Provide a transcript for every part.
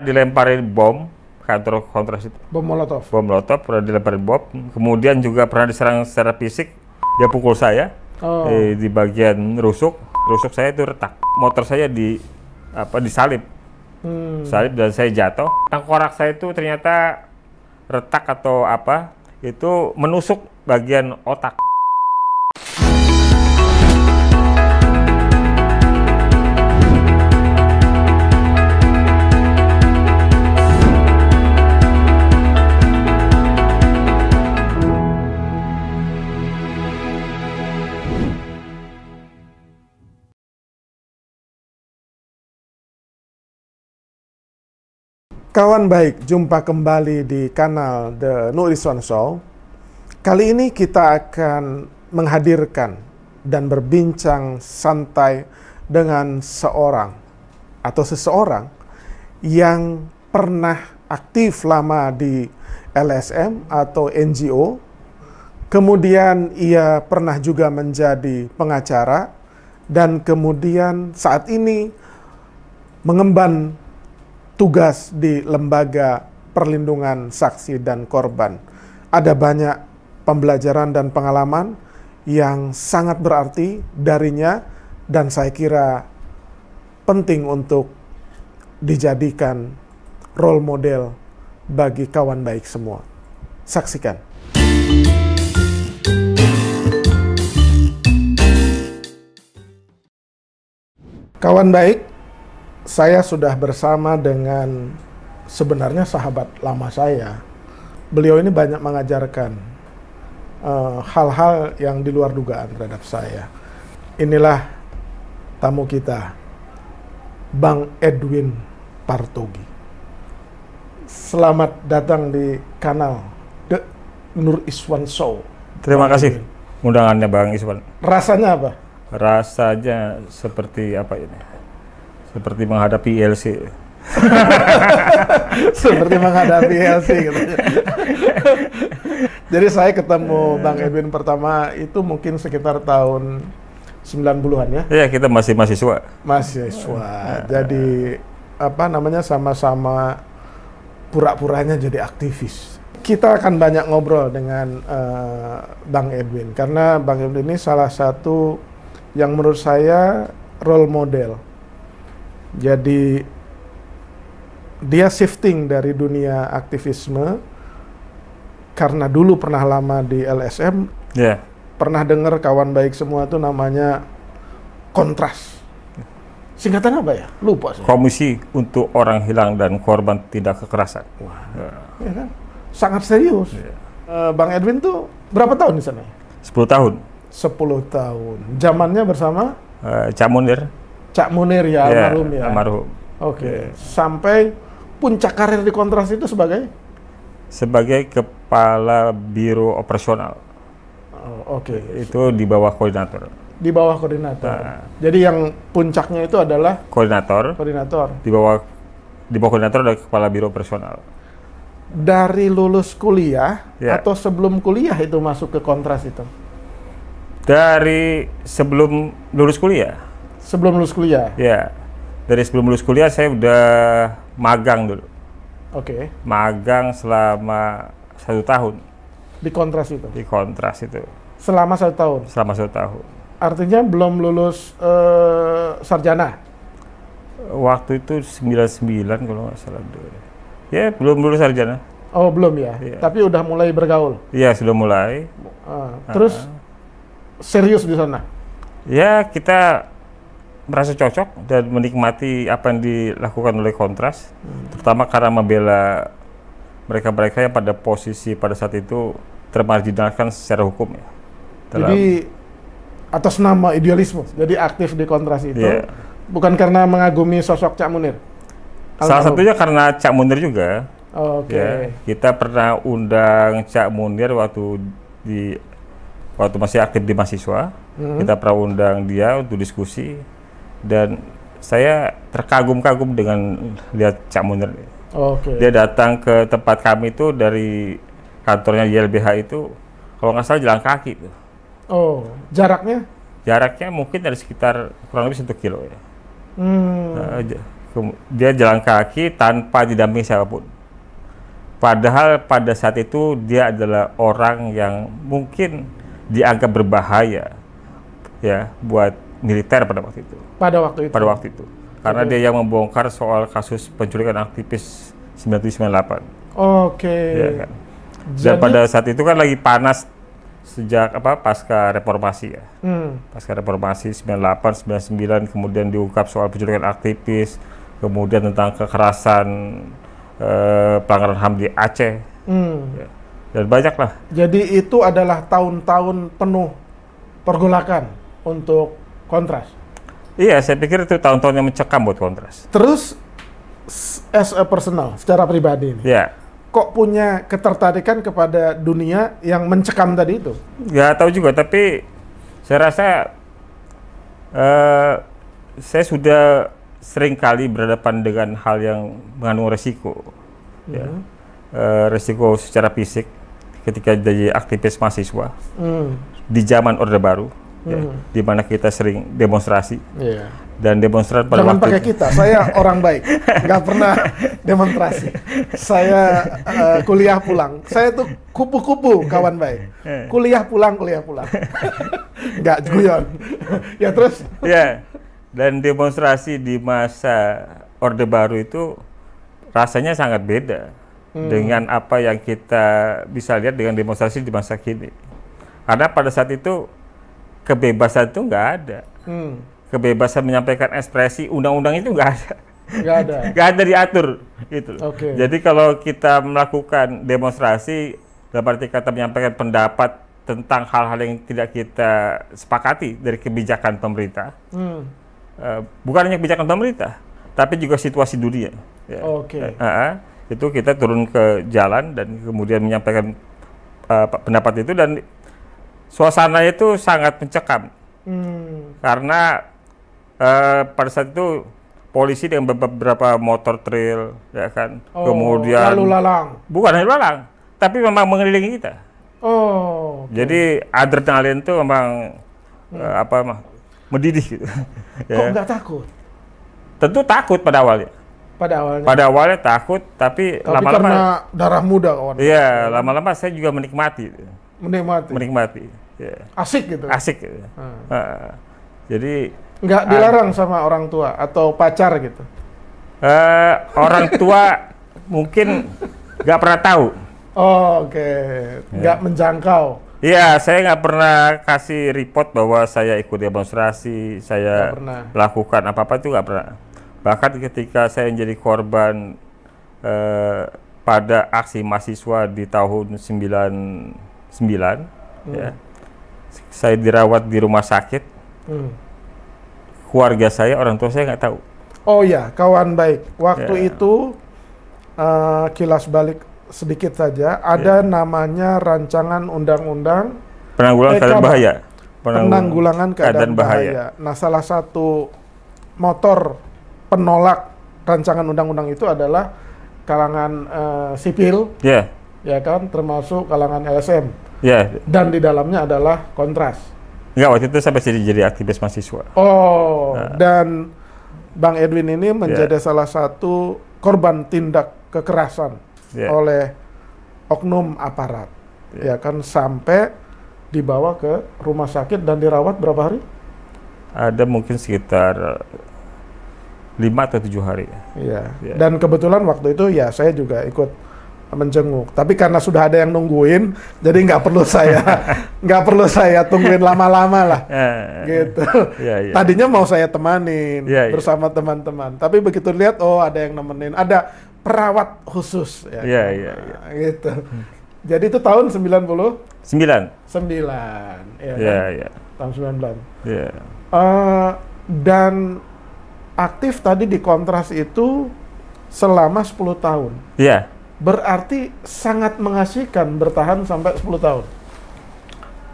Dilemparin bom, kantor kontras itu. Bom Molotov? Bom Molotov, pernah dilemparin bom. Kemudian juga pernah diserang secara fisik. Dia pukul saya di bagian rusuk. Rusuk saya itu retak. Motor saya disalip. Salip dan saya jatuh. Tengkorak saya itu ternyata retak atau apa, itu menusuk bagian otak. Kawan baik, jumpa kembali di kanal The Nur Iswan Show. Kali ini kita akan menghadirkan dan berbincang santai dengan seseorang yang pernah aktif lama di LSM atau NGO. Kemudian ia pernah juga menjadi pengacara dan kemudian saat ini mengemban tugas di Lembaga Perlindungan Saksi dan Korban. Ada banyak pembelajaran dan pengalaman yang sangat berarti darinya dan saya kira penting untuk dijadikan role model bagi kawan baik semua. Saksikan. Kawan baik, saya sudah bersama dengan sebenarnya sahabat lama saya. Beliau ini banyak mengajarkan hal-hal yang di luar dugaan terhadap saya. Inilah tamu kita, Bang Edwin Partogi. Selamat datang di kanal The Nur Iswan Show. Terima kasih undangannya Bang Iswan. Rasanya apa? Rasanya seperti apa ini? Seperti menghadapi ILC. Seperti menghadapi ILC gitu. Jadi saya ketemu Bang Edwin pertama itu mungkin sekitar tahun 90-an ya? Iya, kita masih mahasiswa. Mahasiswa. Jadi sama-sama pura-puranya jadi aktivis. Kita akan banyak ngobrol dengan Bang Edwin karena Bang Edwin ini salah satu yang menurut saya role model. Jadi dia shifting dari dunia aktivisme karena dulu pernah lama di LSM. Yeah. Pernah dengar kawan baik semua itu namanya Kontras. Singkatan apa ya? Lupa saya. Komisi untuk Orang Hilang dan Korban Tindak Kekerasan. Wah, ya kan? Sangat serius. Yeah. Bang Edwin tuh berapa tahun di sana? 10 tahun. 10 tahun. Zamannya bersama Cak Munir. Cak Munir ya, almarhum ya. Almarhum. Oke. Sampai puncak karir di Kontras itu sebagai Kepala Biro Operasional. Oh, oke. Itu di bawah koordinator. Di bawah koordinator. Jadi yang puncaknya itu adalah koordinator. Di bawah koordinator ada Kepala Biro Operasional. Dari lulus kuliah atau sebelum kuliah itu masuk ke Kontras itu? Dari sebelum lulus kuliah. Sebelum lulus kuliah? Ya, dari sebelum lulus kuliah saya udah magang dulu. Oke. Magang selama 1 tahun. Di Kontras itu? Di Kontras itu. Selama 1 tahun? Selama 1 tahun. Artinya belum lulus sarjana? Waktu itu 99 kalau nggak salah. Ya, belum lulus sarjana. Oh, belum ya? Tapi udah mulai bergaul? Iya, sudah mulai. Terus serius di sana? Ya, kita merasa cocok dan menikmati apa yang dilakukan oleh Kontras, terutama karena membela mereka-mereka yang pada posisi pada saat itu termarginalkan secara hukum ya. Jadi atas nama idealisme, jadi aktif di Kontras itu, bukan karena mengagumi sosok Cak Munir? Salah satunya karena Cak Munir juga. Oke. Ya, kita pernah undang Cak Munir waktu masih aktif di mahasiswa. Kita pernah undang dia untuk diskusi. Dan saya terkagum-kagum dengan lihat Cak Munir. Dia datang ke tempat kami itu dari kantornya YLBH itu, kalau nggak salah jalan kaki tuh. Oh, jaraknya? Jaraknya mungkin dari sekitar kurang lebih 1 kilo ya. dia jalan kaki tanpa didampingi siapapun. Padahal pada saat itu dia adalah orang yang mungkin dianggap berbahaya ya buat militer pada waktu itu. Pada waktu itu. Karena dia yang membongkar soal kasus penculikan aktivis 1998. Oke. Ya kan? Dan pada saat itu kan lagi panas sejak pasca reformasi ya. Pasca reformasi 98, 99 kemudian diungkap soal penculikan aktivis, kemudian tentang kekerasan pelanggaran HAM di Aceh. Ya. Dan banyak lah. Jadi itu adalah tahun-tahun penuh pergolakan untuk Kontras. Iya, saya pikir itu tahun-tahun yang mencekam buat Kontras. Terus as a personal, secara pribadi nih. Ya. Kok punya ketertarikan kepada dunia yang mencekam tadi itu? Nggak tahu juga, tapi saya rasa saya sudah sering kali berhadapan dengan hal yang mengandung resiko. Ya. Resiko secara fisik ketika jadi aktivis mahasiswa di zaman Orde Baru, ya, di mana kita sering demonstrasi. Dan demonstran pada Jangan waktu pakai kita, saya orang baik, nggak pernah demonstrasi. Saya kuliah pulang, saya tuh kupu-kupu kawan baik. Kuliah pulang, nggak guyon. Ya terus? Ya, dan demonstrasi di masa Orde Baru itu rasanya sangat beda dengan apa yang kita bisa lihat dengan demonstrasi di masa kini. Karena pada saat itu kebebasan itu nggak ada. Kebebasan menyampaikan ekspresi, undang-undang itu nggak ada. Nggak ada diatur gitu. Jadi kalau kita melakukan demonstrasi dalam arti kata menyampaikan pendapat tentang hal-hal yang tidak kita sepakati dari kebijakan pemerintah, bukan hanya kebijakan pemerintah, tapi juga situasi dunia. Ya. Itu kita turun ke jalan dan kemudian menyampaikan pendapat itu, dan suasana itu sangat mencekam karena pada saat itu polisi dengan beberapa motor trail, ya kan, kemudian lalu lalang, bukan lalu lalang, tapi memang mengelilingi kita. Jadi adrenalin itu memang mendidih gitu. Kok nggak takut? Tentu takut pada awalnya. Pada awalnya takut, tapi lama-lama karena darah muda kawan. Iya, lama-lama saya juga menikmati. Ya. Asik gitu. Gitu. Jadi nggak dilarang sama orang tua atau pacar gitu? Orang tua mungkin nggak pernah tahu. Nggak menjangkau. Iya, saya nggak pernah kasih report bahwa saya ikut demonstrasi, saya lakukan apa-apa itu nggak pernah. Bahkan ketika saya menjadi korban pada aksi mahasiswa di tahun 99, ya, saya dirawat di rumah sakit. Keluarga saya, orang tua saya nggak tahu. Oh ya, kawan baik. Waktu itu kilas balik sedikit saja. Ada namanya rancangan undang-undang penanggulangan keadaan bahaya. Penanggulangan keadaan bahaya. Nah, salah satu motor penolak rancangan undang-undang itu adalah kalangan sipil, ya kan, termasuk kalangan LSM. Dan di dalamnya adalah Kontras. Enggak, waktu itu sampai jadi aktivis mahasiswa. Dan Bang Edwin ini menjadi salah satu korban tindak kekerasan oleh oknum aparat, ya kan, sampai dibawa ke rumah sakit dan dirawat berapa hari? Ada mungkin sekitar 5 atau 7 hari. Dan kebetulan waktu itu ya saya juga ikut menjenguk, tapi karena sudah ada yang nungguin, jadi nggak perlu saya tungguin lama-lama lah, gitu. Tadinya mau saya temanin bersama teman-teman, tapi begitu lihat ada yang nemenin, ada perawat khusus, gitu. Jadi itu tahun 99. Tahun 99. Dan aktif tadi di Kontras itu selama 10 tahun. Berarti sangat mengasihkan bertahan sampai 10 tahun.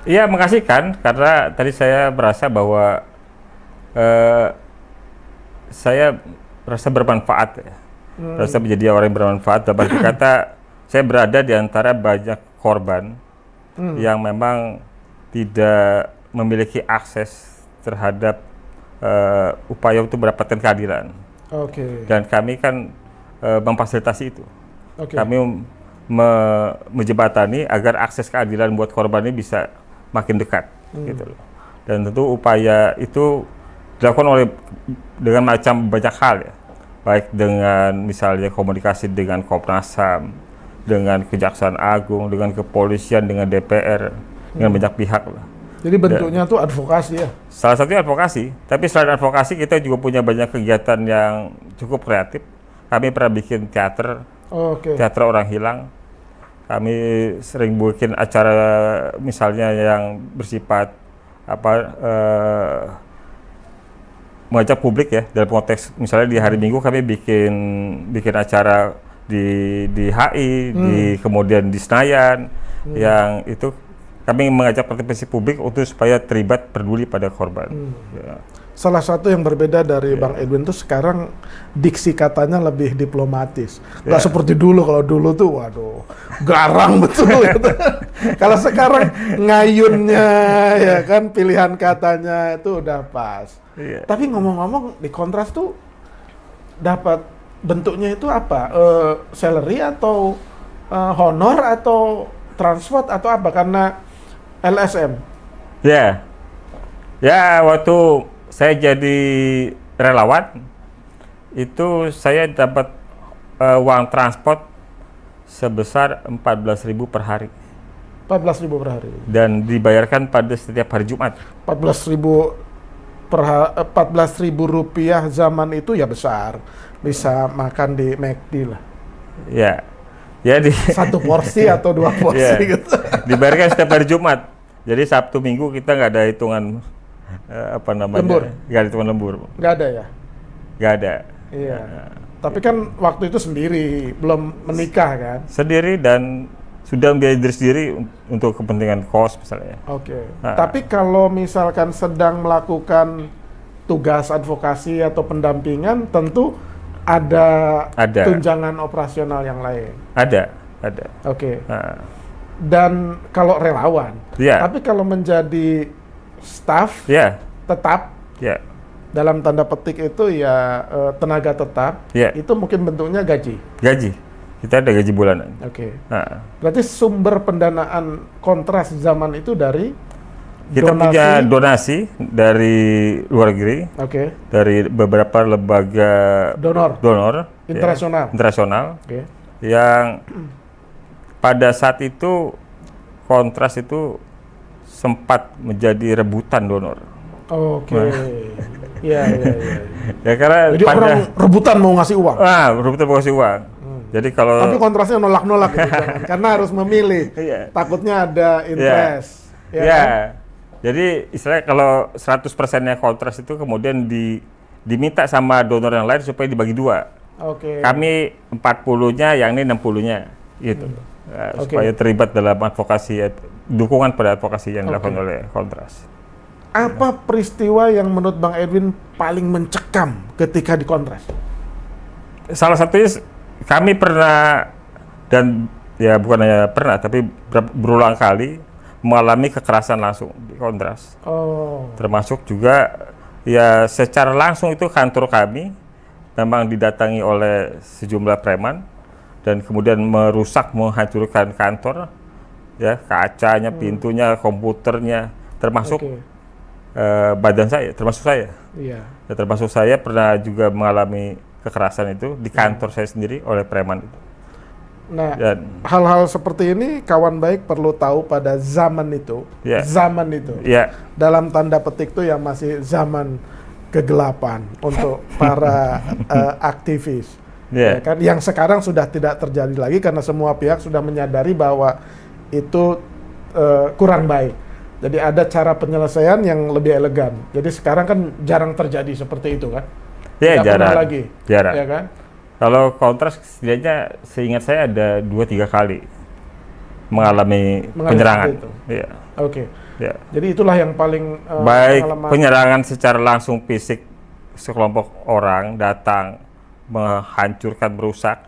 Iya, mengasihkan karena tadi saya merasa bahwa saya merasa bermanfaat, merasa menjadi orang yang bermanfaat. Dalam arti kata, saya berada di antara banyak korban yang memang tidak memiliki akses terhadap upaya untuk mendapatkan keadilan. Oke. Dan kami kan memfasilitasi itu. Oke. Kami menjembatani agar akses keadilan buat korban ini bisa makin dekat, gitu loh. Dan tentu upaya itu dilakukan oleh dengan macam banyak hal ya, baik dengan misalnya komunikasi dengan Komnas HAM, dengan Kejaksaan Agung, dengan kepolisian, dengan DPR, dengan banyak pihak lah. Jadi bentuknya tuh advokasi ya? Salah satunya advokasi, tapi selain advokasi kita juga punya banyak kegiatan yang cukup kreatif. Kami pernah bikin teater, teater orang hilang. Kami sering bikin acara misalnya yang bersifat mengajak publik ya, dalam konteks misalnya di hari Minggu kami bikin acara di HI, kemudian di Senayan, yang itu kami mengajak partisipasi publik untuk supaya terlibat peduli pada korban. Ya. Salah satu yang berbeda dari Bang Edwin itu sekarang diksi katanya lebih diplomatis. Nggak seperti dulu, kalau dulu tuh waduh garang betul gitu. Kalau sekarang ngayunnya ya kan, pilihan katanya itu udah pas. Tapi ngomong-ngomong di Kontras tuh dapat bentuknya itu apa? Salary atau honor atau transport atau apa? Karena LSM. Ya, waktu saya jadi relawan itu saya dapat uang transport sebesar 14.000 per hari. 14.000 per hari. Dan dibayarkan pada setiap hari Jumat. 14.000 rupiah zaman itu ya besar. Bisa makan di McD lah. Ya. Jadi satu porsi atau dua porsi gitu. Dibayarkan setiap hari Jumat. Jadi Sabtu Minggu kita nggak ada hitungan lembur. Nggak ada hitungan lembur. Nggak ada ya? Nggak ada. Iya. Tapi kan waktu itu sendiri, belum menikah kan? Sendiri dan sudah membiayai diri sendiri untuk kepentingan kos misalnya. Oke. Tapi kalau misalkan sedang melakukan tugas advokasi atau pendampingan, tentu ada tunjangan operasional yang lain. Ada. Oke. Dan kalau relawan, tapi kalau menjadi staf tetap, dalam tanda petik itu ya tenaga tetap, itu mungkin bentuknya gaji. Kita ada gaji bulanan. Oke. Berarti sumber pendanaan Kontras zaman itu dari kita punya donasi dari luar negeri, dari beberapa lembaga donor internasional, yang pada saat itu Kontras itu sempat menjadi rebutan donor. Ya karena jadi orang rebutan mau ngasih uang. Rebutan mau ngasih uang. Jadi kalau tapi Kontrasnya nolak gitu, karena harus memilih. Takutnya ada interest. Kan? Jadi istilahnya kalau 100%-nya Kontras itu kemudian diminta sama donor yang lain supaya dibagi dua. Kami 40-nya, yang ini 60-nya gitu. Supaya terlibat dalam advokasi, dukungan pada advokasi yang dilakukan oleh Kontras. Apa peristiwa yang menurut Bang Edwin paling mencekam ketika di Kontras? Salah satunya kami pernah, dan ya bukan hanya pernah, tapi berulang kali mengalami kekerasan langsung di Kontras. Termasuk juga ya secara langsung itu kantor kami memang didatangi oleh sejumlah preman dan kemudian menghancurkan kantor, ya kacanya, pintunya, komputernya, termasuk badan saya, termasuk saya. Ya, termasuk saya pernah juga mengalami kekerasan itu di kantor saya sendiri oleh preman itu. Nah, hal-hal seperti ini kawan baik perlu tahu pada zaman itu. Zaman itu. Dalam tanda petik itu yang masih zaman kegelapan untuk para aktivis. Kan? Yang sekarang sudah tidak terjadi lagi karena semua pihak sudah menyadari bahwa itu kurang baik. Jadi ada cara penyelesaian yang lebih elegan. Jadi sekarang kan jarang terjadi seperti itu kan? Jarang lagi. Jarang. Ya kan? Kalau Kontras setidaknya seingat saya ada 2-3 kali mengalami penyerangan. Jadi itulah yang paling baik penyerangan secara langsung fisik, sekelompok orang datang menghancurkan, merusak,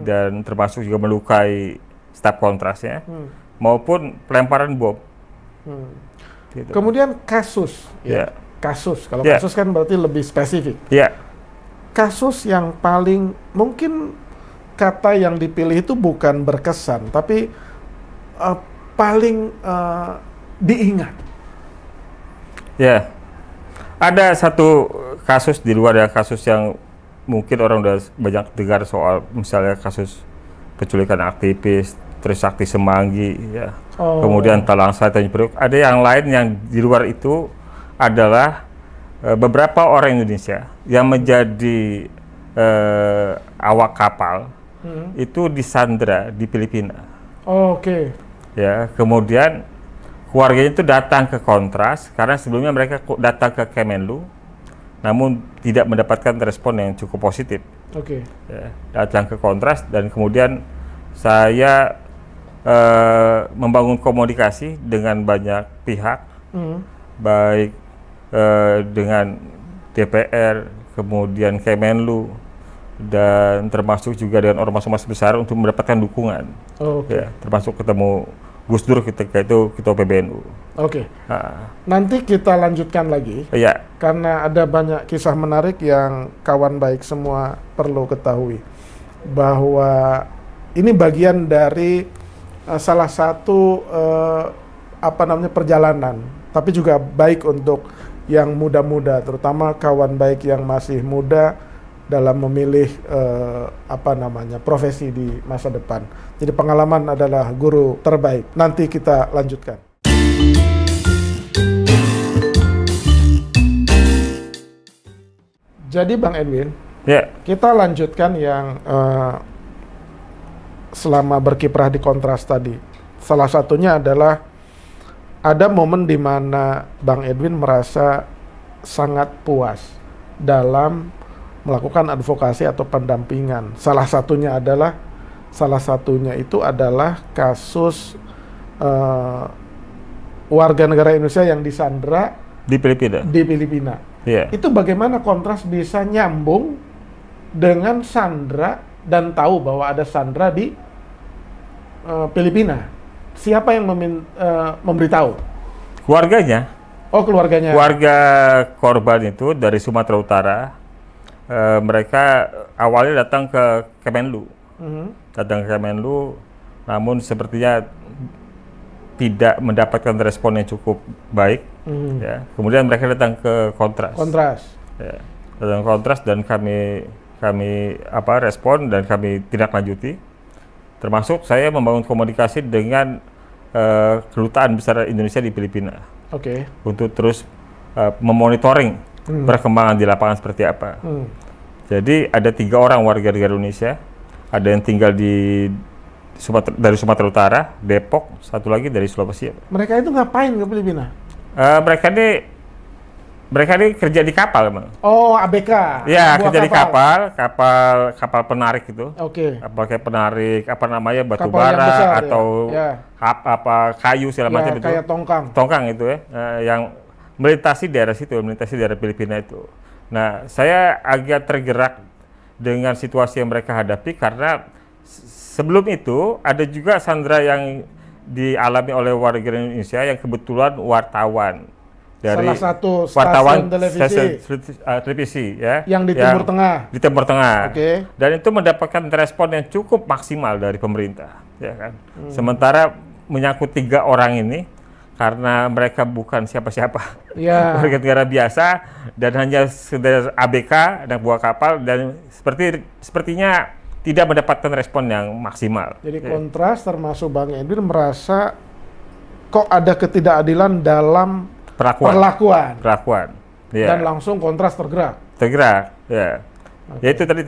dan termasuk juga melukai staf Kontrasnya, maupun pelemparan bom. Kemudian kasus, kasus. Kalau kasus kan berarti lebih spesifik. kasus yang paling mungkin kata yang dipilih itu bukan berkesan, tapi paling diingat. Ya, ada satu kasus di luar ya, kasus yang mungkin orang udah banyak dengar soal misalnya kasus penculikan aktivis, Trisakti Semanggi, ya. Kemudian Talang Sari Tanjung Priok. Ada yang lain yang di luar itu adalah beberapa orang Indonesia yang menjadi awak kapal itu disandra di Filipina. Oke. Ya, kemudian keluarganya itu datang ke Kontras karena sebelumnya mereka datang ke Kemenlu, namun tidak mendapatkan respon yang cukup positif. Oke. Ya, datang ke Kontras dan kemudian saya membangun komunikasi dengan banyak pihak, baik dengan DPR, kemudian Kemenlu, dan termasuk juga dengan ormas-ormas besar untuk mendapatkan dukungan. Ya, termasuk ketemu Gus Dur ketika itu ketua PBNU. Oke. Nanti kita lanjutkan lagi. Ya. Karena ada banyak kisah menarik yang kawan baik semua perlu ketahui. Bahwa ini bagian dari salah satu perjalanan, tapi juga baik untuk yang muda-muda, terutama kawan baik yang masih muda dalam memilih profesi di masa depan. Jadi pengalaman adalah guru terbaik. Nanti kita lanjutkan. Jadi Bang Edwin, kita lanjutkan yang selama berkiprah di Kontras tadi. Salah satunya adalah ada momen di mana Bang Edwin merasa sangat puas dalam melakukan advokasi atau pendampingan. Salah satunya itu adalah kasus warga negara Indonesia yang disandra di Filipina. Yeah. Itu bagaimana Kontras bisa nyambung dengan sandra dan tahu bahwa ada sandra di Filipina? Siapa yang memberitahu? Keluarganya. Oh, keluarganya. Keluarga korban itu dari Sumatera Utara. Mereka awalnya datang ke Kemenlu. Datang ke Kemenlu, namun sepertinya tidak mendapatkan respon yang cukup baik. Ya. Kemudian mereka datang ke Kontras. Ya. Datang ke Kontras dan kami respon dan kami tindak lanjuti. Termasuk saya membangun komunikasi dengan kedutaan besar Indonesia di Filipina. Untuk terus memonitoring perkembangan di lapangan seperti apa. Jadi ada 3 orang warga negara Indonesia, ada yang tinggal dari Sumatera Utara, Depok, satu lagi dari Sulawesi. Mereka itu ngapain ke Filipina? Mereka ini kerja di kapal, Bang. Oh, ABK. Ya, kerja di kapal penarik itu. Kapal kayak penarik, batu bara atau kayu segala macam itu. Kayak tongkang itu ya, yang melintasi daerah situ, melintasi daerah Filipina itu. Nah, saya agak tergerak dengan situasi yang mereka hadapi karena sebelum itu ada juga sandra yang dialami oleh warga Indonesia yang kebetulan wartawan. Dari salah satu stasiun televisi ya, yang di Timur Tengah. Di Timur Tengah. Dan itu mendapatkan respon yang cukup maksimal dari pemerintah, ya kan. Sementara menyangkut 3 orang ini karena mereka bukan siapa-siapa, warga negara biasa dan hanya sekedar ABK dan buah kapal dan sepertinya tidak mendapatkan respon yang maksimal. Jadi Kontras termasuk Bang Edwin merasa kok ada ketidakadilan dalam perlakuan. Ya. Dan langsung Kontras tergerak, ya. Ya itu tadi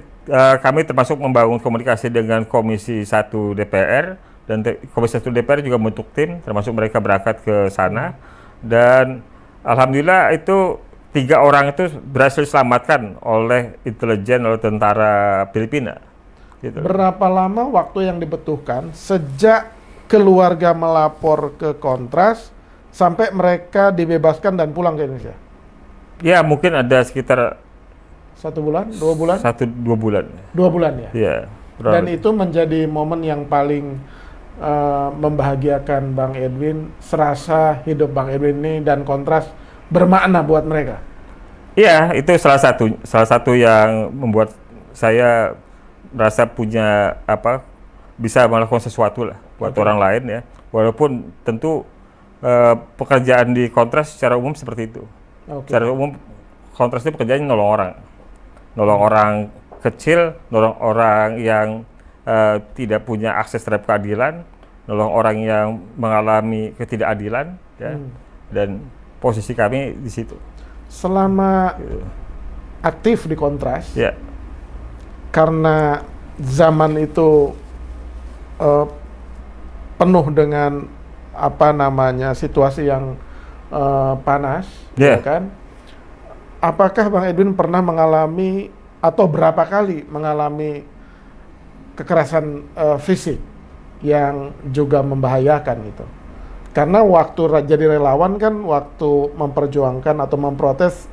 kami termasuk membangun komunikasi dengan Komisi 1 DPR dan Komisi 1 DPR juga membentuk tim, termasuk mereka berangkat ke sana dan alhamdulillah itu 3 orang itu berhasil diselamatkan oleh intelijen, oleh tentara Filipina. Gitu. Berapa lama waktu yang dibutuhkan sejak keluarga melapor ke Kontras sampai mereka dibebaskan dan pulang ke Indonesia? Ya, mungkin ada sekitar 1 bulan, 2 bulan? 1-2 bulan. 2 bulan ya? Iya. Dan itu menjadi momen yang paling membahagiakan Bang Edwin. Serasa hidup Bang Edwin ini dan Kontras bermakna buat mereka. Iya, itu salah satu yang membuat saya merasa punya bisa melakukan sesuatu lah buat orang lain ya. Walaupun tentu pekerjaan di kontras secara umum seperti itu. Secara umum kontras itu pekerjaannya nolong orang kecil, nolong orang yang tidak punya akses terhadap keadilan, nolong orang yang mengalami ketidakadilan, ya. Dan posisi kami di situ. Selama aktif di kontras, ya. Karena zaman itu penuh dengan situasi yang panas, ya kan? Apakah Bang Edwin pernah mengalami atau berapa kali mengalami kekerasan fisik yang juga membahayakan itu? Karena waktu jadi relawan kan waktu memperjuangkan atau memprotes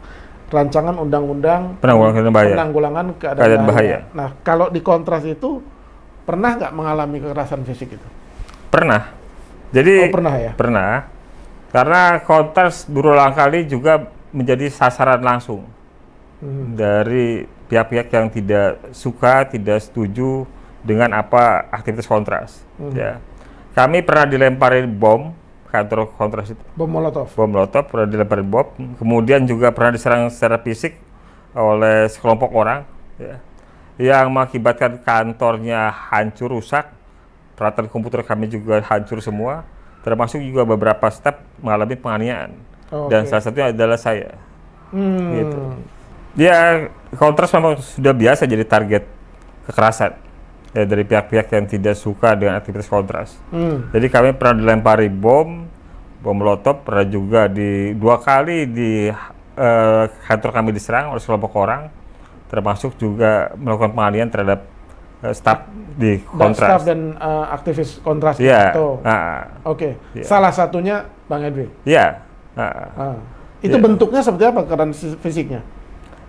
rancangan undang-undang penanggulangan keadaan bahaya. Nah, kalau di kontras itu pernah nggak mengalami kekerasan fisik itu? Pernah. Jadi pernah ya? Pernah. Karena kontras berulang kali juga menjadi sasaran langsung dari pihak-pihak yang tidak suka, tidak setuju dengan apa aktivitas kontras. Ya. Kami pernah dilemparin bom kantor kontras itu. Bom Molotov. Bom Molotov pernah dilemparin bom. Kemudian juga pernah diserang secara fisik oleh sekelompok orang, ya, yang mengakibatkan kantornya hancur, rusak. Peralatan komputer kami juga hancur semua. Termasuk juga beberapa staf mengalami penganiayaan. Dan salah satunya adalah saya. Gitu. Ya, kontras memang sudah biasa jadi target kekerasan ya, dari pihak-pihak yang tidak suka dengan aktivitas kontras. Jadi kami pernah dilempari bom Molotov, pernah juga dua kali di kantor kami diserang oleh sekelompok orang, termasuk juga melakukan penganiayaan terhadap staf di kontras. Staf dan aktivis kontras. Iya. Ya. Salah satunya Bang Edwin. Iya. Itu bentuknya seperti apa kekerasan fisiknya?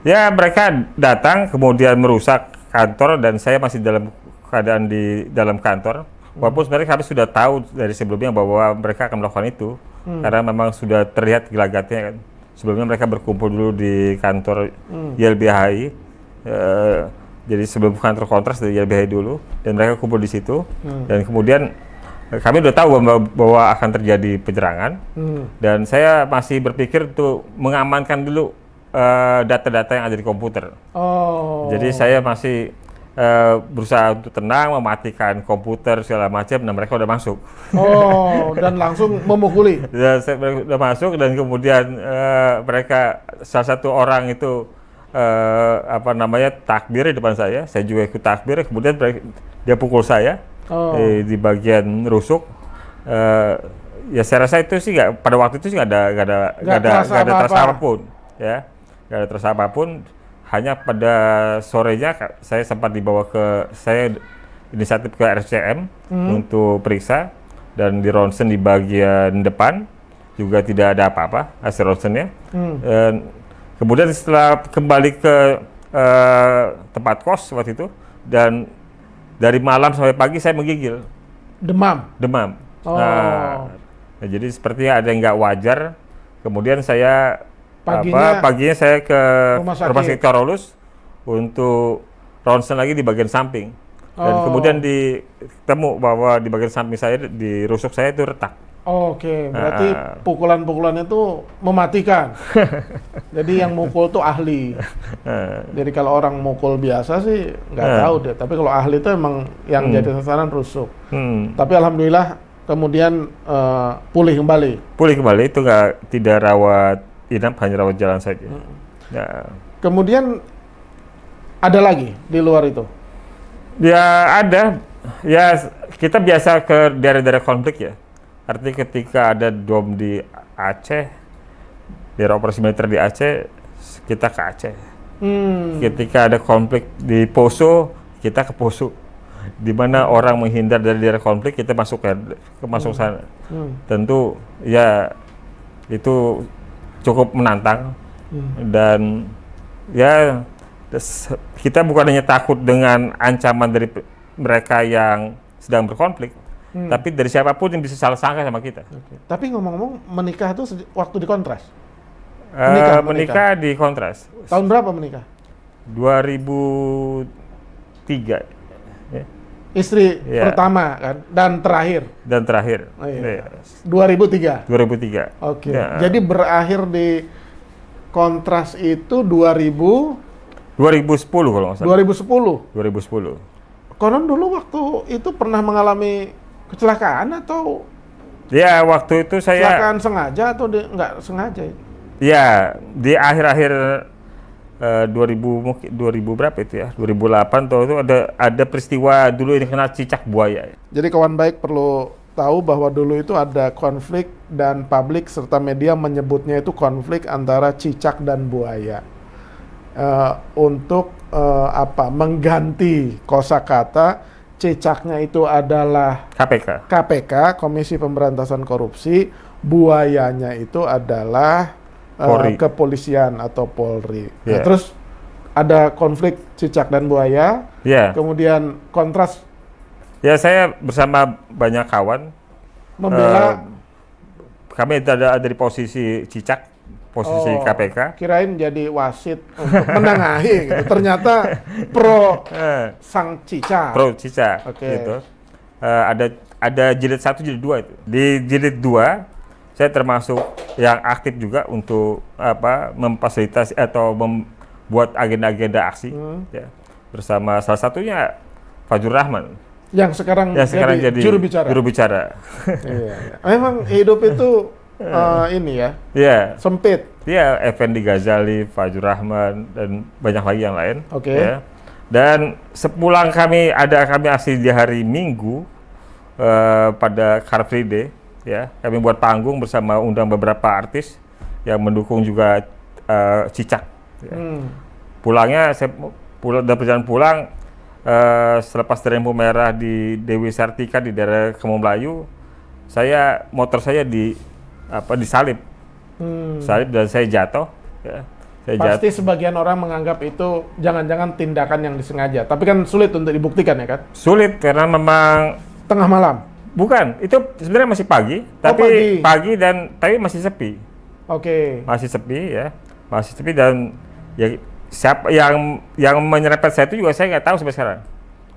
Ya, mereka datang kemudian merusak kantor dan saya masih dalam keadaan di dalam kantor. Walaupun sebenarnya kami sudah tahu dari sebelumnya bahwa mereka akan melakukan itu, karena memang sudah terlihat gelagatnya kan. Sebelumnya mereka berkumpul dulu di kantor YLBHI, jadi sebelum kantor kontras dari YLBHI dulu, dan mereka kumpul di situ. Dan kemudian kami sudah tahu bahwa akan terjadi penyerangan, dan saya masih berpikir untuk mengamankan dulu data-data yang ada di komputer. Jadi saya masih berusaha untuk tenang, mematikan komputer segala macam, dan mereka udah masuk. Dan langsung memukuli. Dan saya udah masuk, dan kemudian mereka salah satu orang itu takbir di depan saya juga ikut takbir, kemudian dia pukul saya di bagian rusuk. Ya saya rasa itu sih pada waktu itu sih nggak ada terasa apapun, ya, nggak ada terasa apapun. Hanya pada sorenya saya sempat dibawa saya inisiatif ke RCM untuk periksa, dan di ronsen di bagian depan juga tidak ada apa-apa hasil ronsennya. Kemudian setelah kembali ke tempat kos waktu itu, dan dari malam sampai pagi saya menggigil. Demam. Nah, jadi sepertinya ada yang nggak wajar. Kemudian saya paginya saya ke rumah sakit Karolus untuk ronsen lagi di bagian samping. Dan kemudian ditemu bahwa di bagian samping saya, di rusuk saya itu retak. Berarti pukulan-pukulannya itu mematikan. Jadi yang mukul tuh ahli. Jadi kalau orang mukul biasa sih nggak tahu deh. Tapi kalau ahli itu emang yang jadi sasaran rusuk. Tapi alhamdulillah kemudian pulih kembali. Itu tidak rawat inap, hanya rawat jalan saja. Kemudian ada lagi di luar itu? Ya ada. Ya kita biasa ke daerah-daerah konflik ya. Artinya ketika ada bom di Aceh, daerah operasi militer di Aceh, kita ke Aceh. Ketika ada konflik di Poso, kita ke Poso. Di mana orang menghindar dari daerah konflik, kita masuk sana. Tentu ya itu cukup menantang, dan ya kita bukan hanya takut dengan ancaman dari mereka yang sedang berkonflik, tapi dari siapapun yang bisa salah sangka sama kita. Tapi ngomong-ngomong, menikah itu waktu di kontras? Menikah di Kontras. Tahun berapa menikah? 2003. Ya. Istri Ya. pertama kan dan terakhir. Dan terakhir. Oh, iya. Ya. 2003. 2003. Oke. Ya. Jadi berakhir di Kontras itu 2010. 2010 kalau nggak salah. 2010. Konon dulu waktu itu pernah mengalami kecelakaan atau Ya, waktu itu saya kecelakaan sengaja atau nggak sengaja? ya di akhir-akhir 2000 mungkin 2000 berapa itu ya? 2008 tuh itu ada peristiwa dulu ini kena cicak buaya. Jadi kawan baik perlu tahu bahwa dulu itu ada konflik dan publik serta media menyebutnya itu konflik antara cicak dan buaya. Untuk mengganti kosakata cicaknya itu adalah KPK, Komisi Pemberantasan Korupsi, buayanya itu adalah Polri. kepolisian atau Polri. Nah, Yeah. terus ada konflik cicak dan buaya, Ya, kemudian Kontras ya saya bersama banyak kawan. membela. Kami ada di posisi cicak, posisi KPK. Kirain jadi wasit untuk menengahi gitu. Ternyata pro sang cicak. Pro cicak, Oke. gitu. Ada jilid 1, jilid 2 itu. Di jilid 2 saya termasuk yang aktif juga untuk memfasilitasi atau membuat agenda-agenda aksi, ya, bersama salah satunya Fajrul Rahman Yang sekarang jadi juru bicara. Iya. Memang hidup itu ini ya, Iya. sempit. Iya, Effendi Ghazali, Fajrul Rahman, dan banyak lagi yang lain. Oke. Ya. Dan sepulang kami aksi di hari Minggu pada Car Free Day, ya, kami buat panggung bersama undang beberapa artis yang mendukung juga cicak. Ya. Pulangnya dalam perjalanan pulang selepas dari lampu merah di Dewi Sartika di daerah Kemang Melayu, motor saya disalip. Salib dan saya jatuh. Ya. Pasti sebagian orang menganggap itu jangan-jangan tindakan yang disengaja. Tapi kan sulit untuk dibuktikan ya kan? Sulit karena memang Tengah malam. bukan, itu sebenarnya masih pagi, pagi tapi masih sepi. Oke. Masih sepi ya. Masih sepi dan ya siapa yang menyerempet saya itu juga saya nggak tahu sampai sekarang.